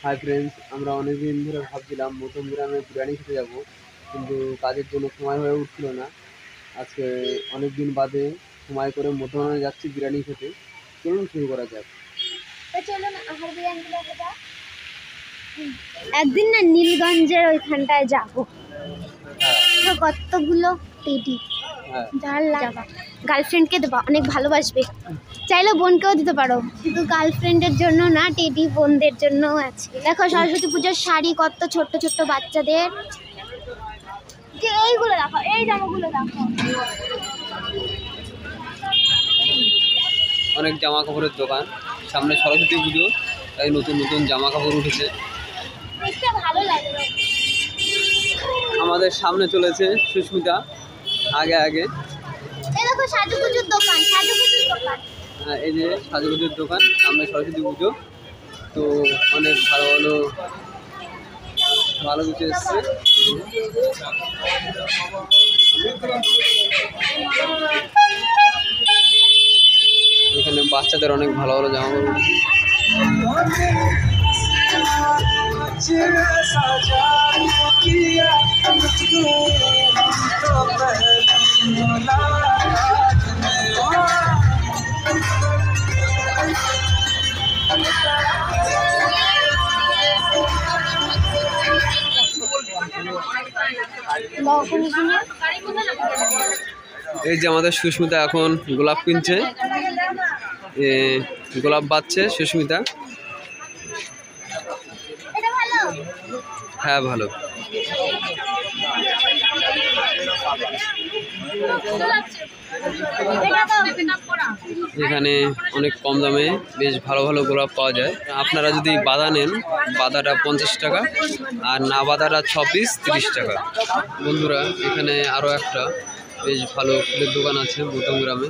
Hi friends, আমরা অনেকদিন ধরে ভাবছিলাম মধ্যম গ্রামে বিরিয়ানি খেতে যাব, কিন্তু কাজের জন্য সময় হয়ে উঠছিল না। আজকে অনেক দিন বাদে সময় করে মধ্যমগ্রামে যাচ্ছি বিরিয়ানি খেতে। চলুন শুরু করা যাক। একদিন না নীলগঞ্জের ওইখানটায় যাবো। কতগুলো টেডি গার্লফ্রেন্ডকে দেবা, অনেক ভালোবাসবে। চাইলে বোনকেও দিতে পারো, শুধু গার্লফ্রেন্ডের জন্য না, টেডি বোনদের জন্যও আছে। দেখো সরস্বতী পূজার শাড়ি কত ছোট্ট ছোট্ট বাচ্চাদের। এইগুলো দেখো, এই জামাগুলো দেখো, অনেক জামা কাপড়ের দোকান। সামনে সরস্বতী পুজো, তাই নতুন নতুন জামা কাপড় উঠেছে। ভালো লাগে। আমাদের সামনে চলেছে সুস্মিতা আগে আগে। এই দেখো সাজুগুজুর দোকান, সাজুগুজুর দোকান। হ্যাঁ, এই যে সাজুগুজুর দোকান, সামনে সরস্বতী পুজো, তো অনেক ভালো ভালো ভালো কিছু এসছে। এখানে বাচ্চাদের অনেক ভালো ভালো জামা কাপড়। এই যে আমাদের সুস্মিতা এখন গোলাপ কিনছে, গোলাপ বাচ্ছে সুস্মিতা। হ্যাঁ ভালো। এখানে অনেক কম দামে বেশ ভালো ভালো গোলাপ পাওয়া যায়। আপনারা যদি বাঁধা নেন, বাঁধাটা 50 টাকা, আর না বাঁধাটা 6 পিস 30 টাকা। বন্ধুরা, এখানে আরও একটা বেশ ভালো ফুলের দোকান আছে মধ্যম গ্রামে।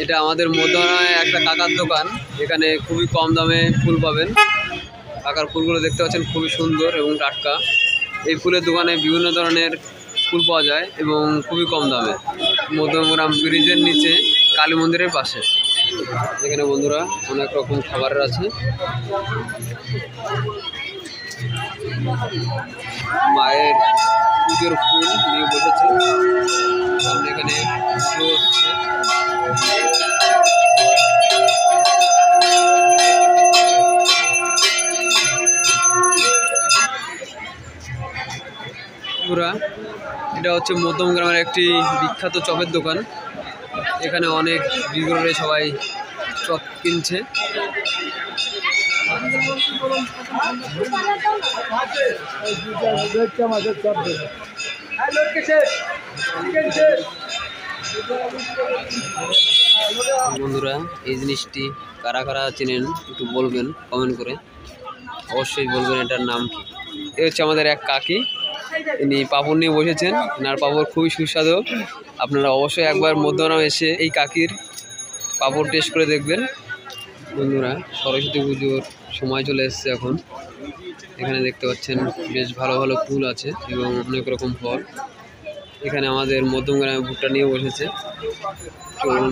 এটা আমাদের মধ্যমগ্রামে একটা কাকার দোকান। এখানে খুবই কম দামে ফুল পাবেন। কাকার ফুলগুলো দেখতে পাচ্ছেন, খুবই সুন্দর এবং টাটকা। এই ফুলের দোকানে বিভিন্ন ধরনের ফুল পাওয়া যায় এবং খুবই কম দামে। মধ্যমগ্রাম ব্রিজের নিচে, কালী মন্দিরের পাশে। এখানে বন্ধুরা অনেক রকম খাবারের আছে। মায়ের পুজোর ফুল নিয়ে বসেছে সামনে। এখানে পুজো হচ্ছে। এটা হচ্ছে মধ্যম গ্রামের একটি বিখ্যাত চপের দোকান। এখানে অনেক বিগ্রহে সবাই চপ কিনছে। বন্ধুরা, এই জিনিসটি কারা কারা চেনেন একটু বলবেন কমেন্ট করে, অবশ্যই বলবেন এটার নাম কি। এ হচ্ছে আমাদের এক কাকি, ইনি পাঁপড় নিয়ে বসেছেন। এনার পাঁপড় খুবই সুস্বাদু। আপনারা অবশ্যই একবার মধ্যমগ্রাম এসে এই কাকির পাঁপড় টেস্ট করে দেখবেন। বন্ধুরা, সরস্বতী পুজোর সময় চলে এসছে এখন। এখানে দেখতে পাচ্ছেন বেশ ভালো ভালো ফুল আছে এবং অনেক রকম ফল। এখানে আমাদের মধ্যমগ্রামে ভুট্টা নিয়ে বসেছে। চলুন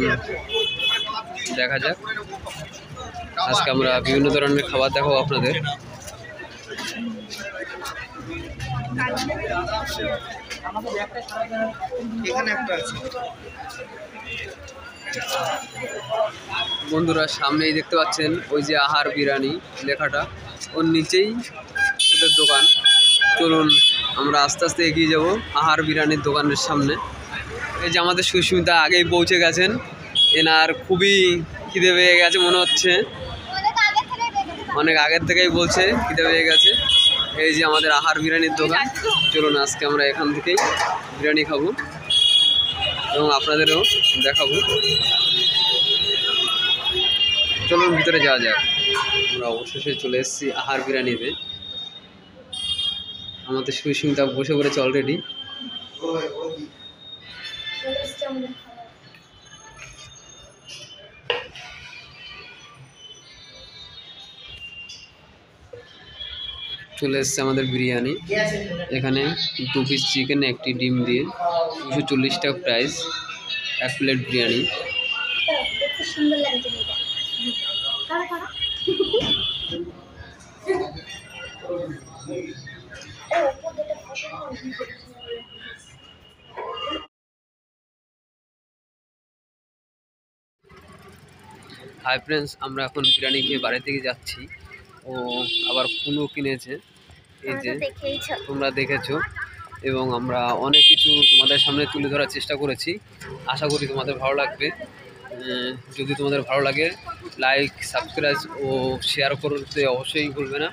দেখা যাক। আজকে আমরা বিভিন্ন ধরনের খাবার দেখাবো আপনাদের। বন্ধুরা, সামনেই দেখতে পাচ্ছেন ওই যে আহার বিরিয়ানি লেখাটা, ওর নিচেই ওদের দোকান। চলুন আমরা আস্তে আস্তে এগিয়ে যাব আহার বিরিয়ানির দোকানের সামনে। এই যে আমাদের সুস্মিতা আগেই পৌঁছে গেছেন। এনার খুবই খিদে পেয়ে গেছে মনে হচ্ছে, অনেক আগের থেকেই বলছে খিদে পেয়ে গেছে। এই যে আমাদের আহার বিরিয়ানির দোকান। চলুন আজকে আমরা এখান থেকেই বিরিয়ানি খাবো এবং আপনাদেরও দেখাবো। চলুন ভিতরে যাওয়া যাক। আমরা অবশেষে চলে এসেছি আহার বিরিয়ানিতে। আমাদের সুস্মিতা বসে পড়েছে অলরেডি। চলে এসছে আমাদের বিরিয়ানি। এখানে 2 পিস চিকেন, 1টি ডিম দিয়ে 240 টাকা প্রাইস, 1 প্লেট বিরিয়ানি। কত সুন্দর লাগছে এটা। কারা কারা? হাই ফ্রেন্ডস, আমরা এখন বিরিয়ানি খেয়ে বাড়ি থেকে যাচ্ছি। ও আবার ফুলও কিনেছে, এই যে দেখেইছো। তোমরা দেখেছো, এবং আমরা অনেক কিছু তোমাদের সামনে তুলে ধরার চেষ্টা করেছি। আশা করি তোমাদের ভালো লাগবে। যদি তোমাদের ভালো লাগে, লাইক, সাবস্ক্রাইব ও শেয়ার করতে অবশ্যই ভুলবে না।